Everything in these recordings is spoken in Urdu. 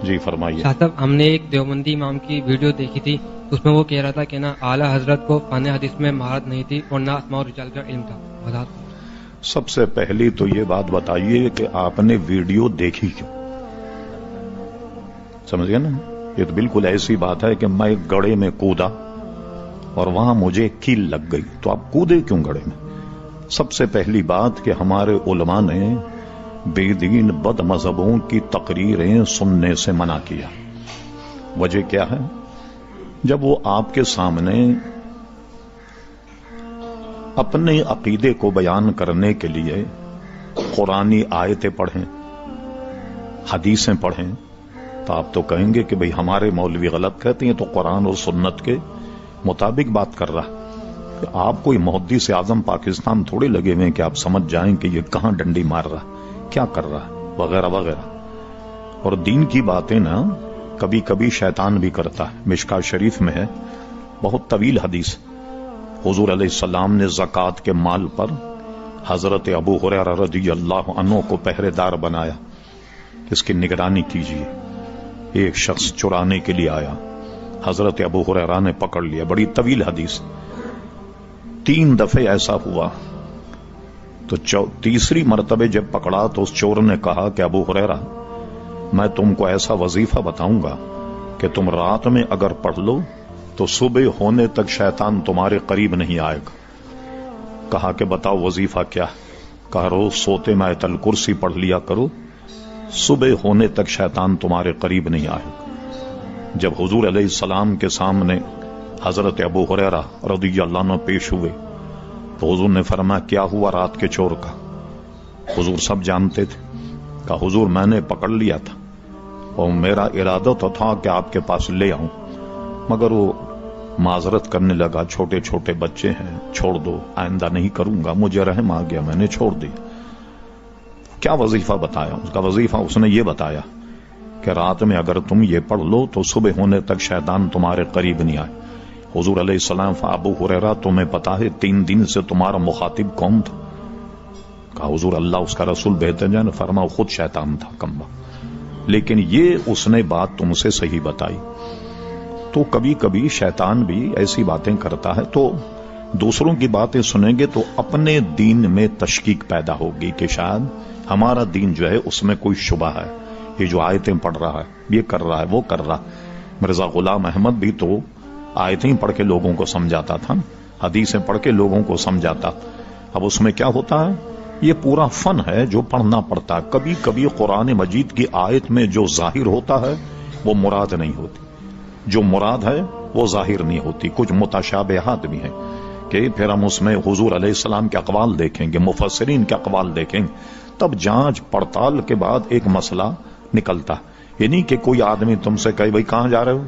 جی فرمائیے. شاہ صاحب، ہم نے ایک دیوبندی امام کی ویڈیو دیکھی تھی، اس میں وہ کہہ رہا تھا کہ نا اعلیٰ حضرت کو فن حدیث میں مہارت نہیں تھی اور نہ اسماء و رجال کا علم تھا. سب سے پہلی تو یہ بات بتائیے کہ آپ نے ویڈیو دیکھی کیوں؟ سمجھ گئے نا؟ یہ تو بالکل ایسی بات ہے کہ میں گڑھے میں کودا اور وہاں مجھے کیل لگ گئی، تو آپ کودے کیوں گڑھے میں؟ سب سے پہلی بات کہ ہمارے علماء نے بے دین بد مذہبوں کی تقریریں سننے سے منع کیا. وجہ کیا ہے؟ جب وہ آپ کے سامنے اپنے عقیدے کو بیان کرنے کے لیے قرآنی آیتیں پڑھیں، حدیثیں پڑھیں، تو آپ تو کہیں گے کہ بھئی ہمارے مولوی غلط کہتے ہیں، تو قرآن اور سنت کے مطابق بات کر رہا. آپ کوئی محدث اعظم پاکستان تھوڑے لگے ہوئے ہیں کہ آپ سمجھ جائیں کہ یہ کہاں ڈنڈی مار رہا، کیا کر رہا ہے، وغیرہ وغیرہ. اور دین کی باتیں نا کبھی کبھی شیطان بھی کرتا ہے. مشکات شریف میں ہے بہت طویل حدیث، حضور علیہ السلام نے زکوٰۃ کے مال پر حضرت ابو ہریرہ رضی اللہ عنہ کو پہرے دار بنایا، اس کی نگرانی کیجیے. ایک شخص چرانے کے لیے آیا، حضرت ابو ہریرہ نے پکڑ لیا. بڑی طویل حدیث. 3 دفعے ایسا ہوا تو تیسری مرتبہ جب پکڑا تو اس چور نے کہا کہ ابو ہریرہ، میں تم کو ایسا وظیفہ بتاؤں گا کہ تم رات میں اگر پڑھ لو تو صبح ہونے تک شیطان تمہارے قریب نہیں آئے گا. کہا کہ بتاؤ وظیفہ کیا؟ کہا روز سوتے میں آیت الکرسی پڑھ لیا کرو، صبح ہونے تک شیطان تمہارے قریب نہیں آئے گا. جب حضور علیہ السلام کے سامنے حضرت ابو ہریرہ رضی اللہ عنہ پیش ہوئے تو حضور نے فرمایا کیا ہوا رات کے چور کا؟ حضور سب جانتے تھے. کہا حضور میں نے پکڑ لیا تھا اور میرا ارادہ تو تھا کہ آپ کے پاس لے آؤں، مگر وہ معذرت کرنے لگا، چھوٹے چھوٹے بچے ہیں، چھوڑ دو، آئندہ نہیں کروں گا. مجھے رحم آ گیا، میں نے چھوڑ دیا. کیا وظیفہ بتایا؟ اس کا وظیفہ اس نے یہ بتایا کہ رات میں اگر تم یہ پڑھ لو تو صبح ہونے تک شیطان تمہارے قریب نہیں آئے. حضور علیہ السلام ابو ہریرہ تمہیں پتا ہے 3 دن سے تمہارا مخاطب کون تھا؟ کہا حضور اللہ اس کا رسول بہتر جانے. فرمایا خود شیطان تھا کمبا. لیکن یہ اس نے بات تم سے صحیح بتائی. تو کبھی کبھی شیطان بھی ایسی باتیں کرتا ہے، تو دوسروں کی باتیں سنیں گے تو اپنے دین میں تشکیک پیدا ہوگی کہ شاید ہمارا دین جو ہے اس میں کوئی شبہ ہے، یہ جو آیتیں پڑھ رہا ہے، یہ کر رہا ہے، وہ کر رہا. مرزا غلام احمد بھی تو آیتیں پڑھ کے لوگوں کو سمجھاتا تھا، حدیثیں پڑھ کے لوگوں کو سمجھاتا. اب اس میں کیا ہوتا ہے؟ یہ پورا فن ہے جو پڑھنا پڑتا ہے. کبھی کبھی قرآن مجید کی آیت میں جو ظاہر ہوتا ہے وہ مراد نہیں ہوتی، جو مراد ہے وہ ظاہر نہیں ہوتی. کچھ متشابہات بھی ہیں کہ پھر ہم اس میں حضور علیہ السلام کے اقوال دیکھیں گے، مفسرین کے اقوال دیکھیں گے، تب جانچ پڑتال کے بعد ایک مسئلہ نکلتا. یہ نہیں کہ کوئی آدمی تم سے کہے بھائی کہاں جا رہے ہو؟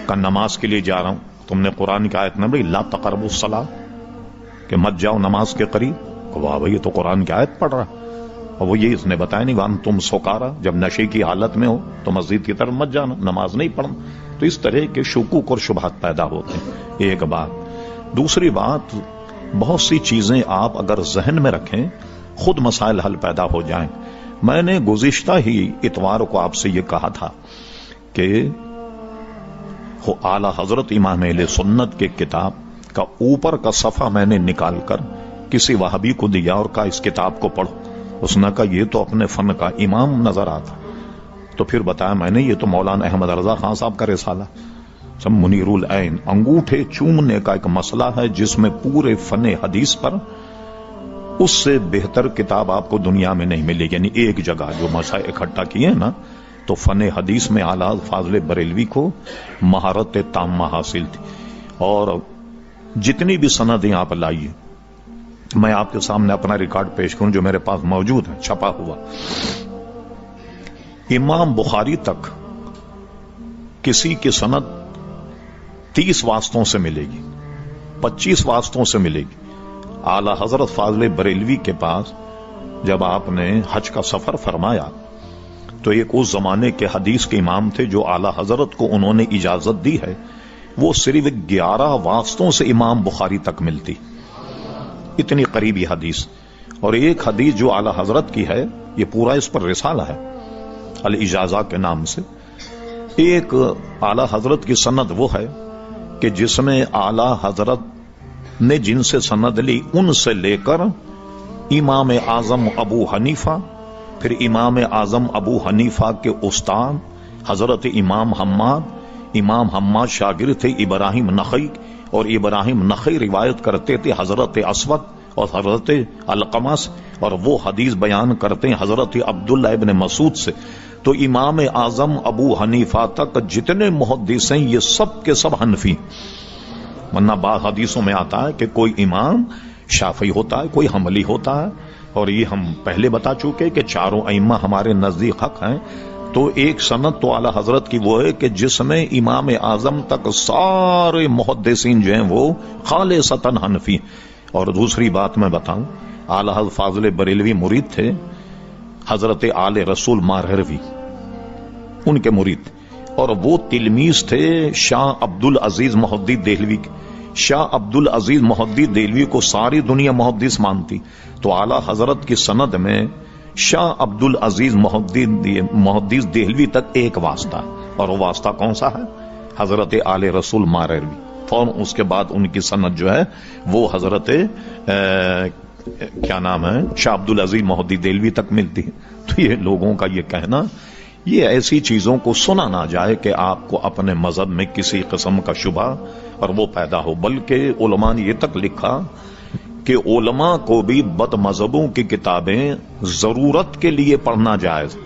کہ نماز کے لیے جا رہا ہوں. تم نے قرآن کی آیت نہ بھائی لا تقربوا الصلاۃ، کہ مت جاؤ نماز کے قریب. واہ بھائی یہ تو قرآن کی آیت پڑھ رہا. اور وہ یہ اس نے بتایا نہیں وان تم سکارا، جب نشے کی حالت میں ہو تو مسجد کی طرف مت جانا، نماز نہیں پڑھنا. تو اس طرح کے شکوک اور شبہات پیدا ہوتے ہیں. ایک بات. دوسری بات، بہت سی چیزیں آپ اگر ذہن میں رکھیں خود مسائل حل پیدا ہو جائیں. میں نے گزشتہ ہی اتوار کو آپ سے یہ کہا تھا کہ اعلی حضرت امام اہل سنت کے کتاب کا اوپر کا صفحہ میں نے نکال کر کسی وہابی کو دیا اور کہا اس کتاب کو پڑھو. اس نے کہا یہ تو اپنے فن کا امام نظر آتا. تو پھر بتایا میں نے یہ تو مولانا احمد رضا خان صاحب کا رسالہ سب منیر العین، انگوٹھے چومنے کا ایک مسئلہ ہے جس میں پورے فن حدیث پر اس سے بہتر کتاب آپ کو دنیا میں نہیں ملے. یعنی ایک جگہ جو مسائل اکٹھا کیے نا تو فن حدیث میں اعلیٰ فاضل بریلوی کو مہارت تامہ حاصل تھی. اور جتنی بھی سندیں آپ لائیے، میں آپ کے سامنے اپنا ریکارڈ پیش کروں جو میرے پاس موجود ہے چھپا ہوا. امام بخاری تک کسی کی سند 30 واسطوں سے ملے گی، 25 واسطوں سے ملے گی. اعلی حضرت فاضل بریلوی کے پاس جب آپ نے حج کا سفر فرمایا تو ایک اس زمانے کے حدیث کے امام تھے جو اعلی حضرت کو انہوں نے اجازت دی ہے، وہ صرف 11 واسطوں سے امام بخاری تک ملتی. اتنی قریبی حدیث. اور ایک حدیث جو اعلی حضرت کی ہے یہ پورا اس پر رسالہ ہے. الاجازہ کے نام سے. ایک اعلی حضرت کی سند وہ ہے کہ جس میں اعلی حضرت نے جن سے سند لی ان سے لے کر امام اعظم ابو حنیفہ، پھر امام اعظم ابو حنیفہ کے استاد حضرت امام حماد شاگرد تھے ابراہیم نخعی، اور ابراہیم نخعی روایت کرتے تھے حضرت اسود اور حضرت علقمہ سے، اور وہ حدیث بیان کرتے ہیں حضرت عبداللہ ابن مسعود سے. تو امام اعظم ابو حنیفہ تک جتنے محدث ہیں یہ سب کے سب حنفی. ورنہ بعض حدیثوں میں آتا ہے کہ کوئی امام شافعی ہوتا ہے، کوئی حنبلی ہوتا ہے، اور یہ ہم پہلے بتا چکے کہ چاروں ائمہ ہمارے نزدیک حق ہیں. تو ایک سند تو اعلی حضرت کی وہ ہے کہ جس میں امام اعظم تک سارے محدثین جو ہیں وہ خالصتاً حنفی. اور دوسری بات میں بتاؤں، اعلی حضرت فاضل بریلوی مرید تھے حضرت آل رسول مارہروی، ان کے مرید، اور وہ تلمیذ تھے شاہ عبد العزیز محدث دہلوی کے. شاہ عبد العزیز محدث دہلوی کو ساری دنیا محدث مانتی، تو اعلی حضرت کی سند میں شاہ عبد العزیز محدث دہلوی تک ایک واسطہ، اور وہ واسطہ کون سا ہے؟ حضرت آل رسول مارہروی. فوراً اس کے بعد ان کی سند جو ہے وہ حضرت کیا نام ہے شاہ عبد العزیز محدث دہلوی تک ملتی ہے. تو یہ لوگوں کا یہ کہنا، یہ ایسی چیزوں کو سنا نہ جائے کہ آپ کو اپنے مذہب میں کسی قسم کا شبہ اور وہ پیدا ہو. بلکہ علماء نے یہ تک لکھا کہ علماء کو بھی بد مذہبوں کی کتابیں ضرورت کے لیے پڑھنا جائز،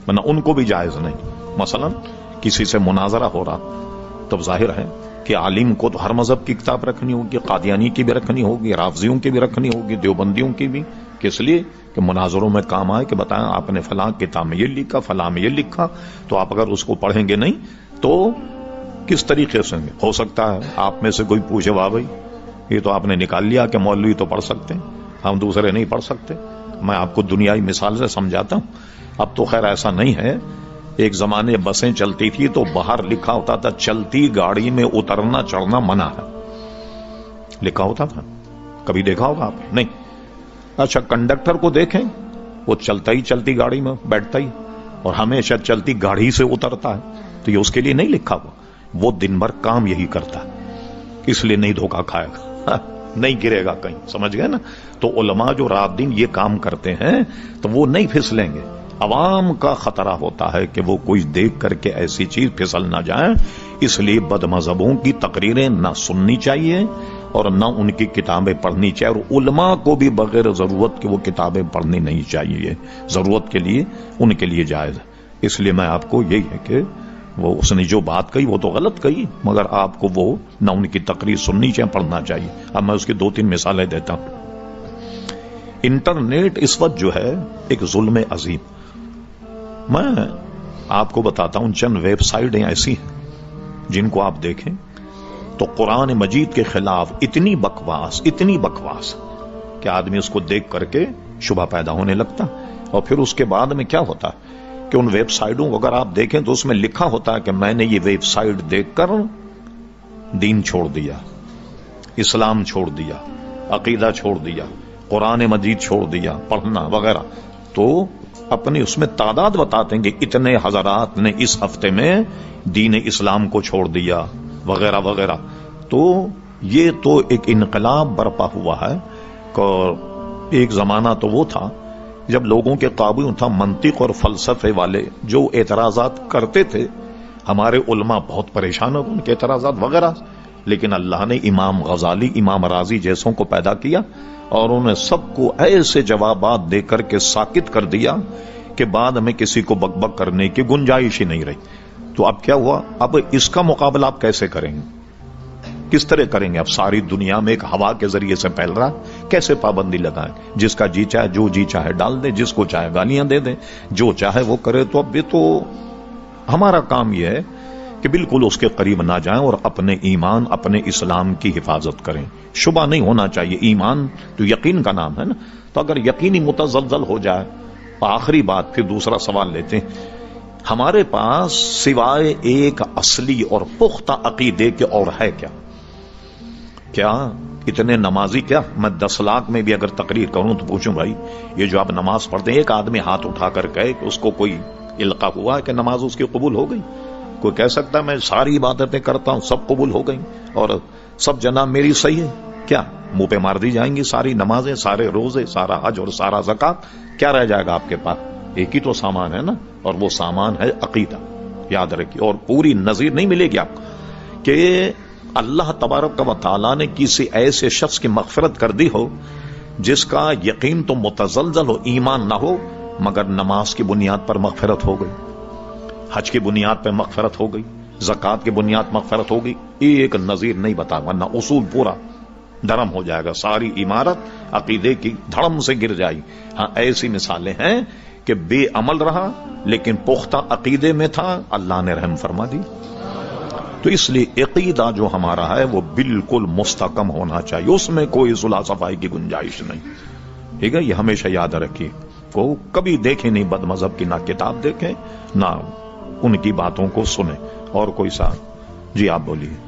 ورنہ ان کو بھی جائز نہیں. مثلا کسی سے مناظرہ ہو رہا تو ظاہر ہے کہ عالم کو تو ہر مذہب کی کتاب رکھنی ہوگی، قادیانی کی بھی رکھنی ہوگی، رافضیوں کی بھی رکھنی ہوگی، دیوبندیوں کی بھی. کس لیے؟ کہ مناظروں میں کام آئے کہ بتائیں آپ نے فلاں کتاب میں یہ لکھا، فلاں میں یہ لکھا. تو آپ اگر اس کو پڑھیں گے نہیں تو کس طریقے سے ہو سکتا ہے آپ میں سے کوئی پوچھے واہ بھائی یہ تو آپ نے نکال لیا کہ مولوی تو پڑھ سکتے ہیں، ہم دوسرے نہیں پڑھ سکتے. میں آپ کو دنیائی مثال سے سمجھاتا ہوں. اب تو خیر ایسا نہیں ہے. ایک زمانے بسیں چلتی تھی تو باہر لکھا ہوتا تھا چلتی گاڑی میں اترنا چڑھنا منع ہے، لکھا ہوتا تھا. کبھی دیکھا ہوگا آپ؟ نہیں. اچھا کنڈکٹر کو دیکھیں، وہ چلتا ہی چلتی گاڑی میں بیٹھتا ہی اور ہمیشہ چلتی گاڑی سے اترتا ہے. تو یہ اس کے لیے نہیں لکھا ہوا، وہ دن بھر کام یہی کرتا ہے، اس لیے نہیں دھوکہ کھائے گا، نہیں گرے گا کہیں. سمجھ گئے نا؟ تو علماء جو رات دن یہ کام کرتے ہیں تو وہ نہیں پھسلیں گے. عوام کا خطرہ ہوتا ہے کہ وہ کوئی دیکھ کر کے ایسی چیز پھسل نہ جائیں. اس لیے بد مذہبوں کی تقریریں نہ سننی چاہیے اور نہ ان کی کتابیں پڑھنی چاہیے. اور علماء کو بھی بغیر ضرورت کے وہ کتابیں پڑھنی نہیں چاہیے، ضرورت کے لیے ان کے لیے جائز ہے. اس لیے میں آپ کو یہی ہے کہ وہ اس نے جو بات کہی وہ تو غلط کہی، مگر آپ کو وہ نہ ان کی تقریر سننی چاہیے پڑھنا چاہیے. اب میں اس کی 2-3 مثالیں دیتا ہوں. انٹرنیٹ اس وقت جو ہے ایک ظلم عظیم. میں آپ کو بتاتا ہوں چند ویب سائٹیں ایسی ہیں جن کو آپ دیکھیں تو قرآن مجید کے خلاف اتنی بکواس کہ آدمی اس کو دیکھ کر کے شبہ پیدا ہونے لگتا. اور پھر اس کے بعد میں کیا ہوتا ہے کہ ان ویب سائٹوں کو اگر آپ دیکھیں تو اس میں لکھا ہوتا ہے کہ میں نے یہ ویب سائٹ دیکھ کر دین چھوڑ دیا، اسلام چھوڑ دیا، عقیدہ چھوڑ دیا، قرآن مجید چھوڑ دیا پڑھنا وغیرہ. تو اپنی اس میں تعداد بتاتے ہیں کہ اتنے حضرات نے اس ہفتے میں دین اسلام کو چھوڑ دیا وغیرہ وغیرہ. تو یہ تو ایک انقلاب برپا ہوا ہے. اور ایک زمانہ تو وہ تھا جب لوگوں کے قابو تھا منطق اور فلسفے والے جو اعتراضات کرتے تھے. ہمارے علماء بہت پریشان ہو ان کے اعتراضات وغیرہ، لیکن اللہ نے امام غزالی، امام رازی جیسوں کو پیدا کیا اور انہیں سب کو ایسے جوابات دے کر کے ساکت کر دیا کہ بعد میں کسی کو بک بک کرنے کی گنجائش ہی نہیں رہی. تو اب کیا ہوا؟ اب اس کا مقابلہ آپ کیسے کریں گے؟ کس طرح کریں گے؟ اب ساری دنیا میں ایک ہوا کے ذریعے سے پھیل رہا، کیسے پابندی لگائیں؟ جس کا جی چاہے جو جی چاہے ڈال دے، جس کو چاہے گالیاں دے دیں، جو چاہے وہ کرے. تو اب یہ تو ہمارا کام یہ ہے کہ بالکل اس کے قریب نہ جائیں اور اپنے ایمان، اپنے اسلام کی حفاظت کریں. شبہ نہیں ہونا چاہیے. ایمان تو یقین کا نام ہے نا. تو اگر یقینی متزلزل ہو جائے. آخری بات پھر دوسرا سوال لیتے ہیں. ہمارے پاس سوائے ایک اصلی اور پختہ عقیدے کے اور ہے کیا؟ کیا اتنے نمازی؟ کیا میں 10 لاکھ میں بھی اگر تقریر کروں تو پوچھوں بھائی یہ جو آپ نماز پڑھتے ہیں، ایک آدمی ہاتھ اٹھا کر کہے کہ اس کو کوئی القا ہوا ہے کہ نماز اس کی قبول ہو گئی؟ کوئی کہہ سکتا ہے میں ساری عبادتیں کرتا ہوں سب قبول ہو گئی اور سب جناب میری صحیح ہے؟ کیا منہ پہ مار دی جائیں گی ساری نمازیں، سارے روزے، سارا حج اور سارا زکات؟ کیا رہ جائے گا آپ کے پاس؟ ایک ہی تو سامان ہے نا، اور وہ سامان ہے عقیدہ، یاد رکھیے۔ اور پوری نظیر نہیں ملے گی آپ کو کہ اللہ تبارک و تعالیٰ نے کسی ایسے شخص کی مغفرت کر دی ہو جس کا یقین تو متزلزل ہو، ایمان نہ ہو، مگر نماز کی بنیاد پر مغفرت ہو گئی، حج کی بنیاد پر مغفرت ہو گئی، زکات کی بنیاد مغفرت ہو گئی۔ ایک نظیر نہیں بتا، ورنہ اصول پورا دھرم ہو جائے گا، ساری عمارت عقیدے کی دھڑم سے گر جائے گی۔ ہاں ایسی مثالیں ہیں کہ بے عمل رہا لیکن پختہ عقیدے میں تھا، اللہ نے رحم فرما دی۔ تو اس لیے عقیدہ جو ہمارا ہے وہ بالکل مستحکم ہونا چاہیے، اس میں کوئی صلح صفائی کی گنجائش نہیں، ٹھیک ہے؟ یہ ہمیشہ یاد رکھیے۔ کو کبھی دیکھیں نہیں بد مذہب کی، نہ کتاب دیکھیں نہ ان کی باتوں کو سنیں۔ اور کوئی ساتھ؟ جی آپ بولیے۔